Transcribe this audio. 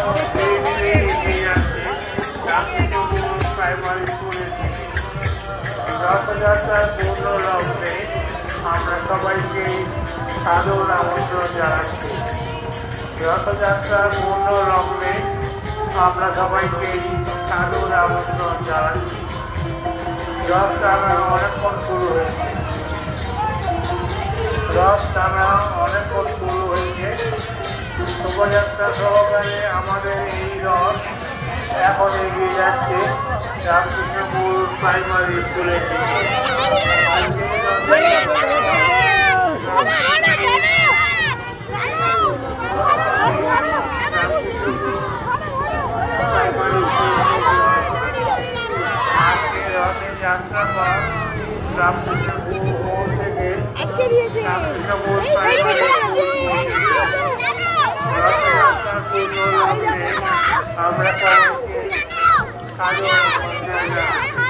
ধীরে ধীরে এগিয়ে যাচ্ছে রামকৃষ্ণপুর প্রাইমারি স্কুলের দিকে। রথযাত্রার পূর্ণ লগ্নে আমরা সবাইকে সাদর আমন্ত্রণ জানাচ্ছি। রথযাত্রার পূর্ণ লগ্নে আমরা সবাইকে সাদর আমন্ত্রণ জানাচ্ছি। রথ টানা অনেকক্ষণ শুরু হয়েছে। শোভাযাত্রা সহকারে আমাদের এই রথ এখন এগিয়ে যাচ্ছে রামকৃষ্ণপুর প্রাইমারি স্কুলের দিকে। আজকে রথের যাত্রা পর রামকৃষ্ণপুর মোড় থেকে রামকৃষ্ণপুর প্রাইমারি রথযাত্রার পূর্ণ লগ্নে আমরা সবাইকে সাদর আমন্ত্রণ জানাই।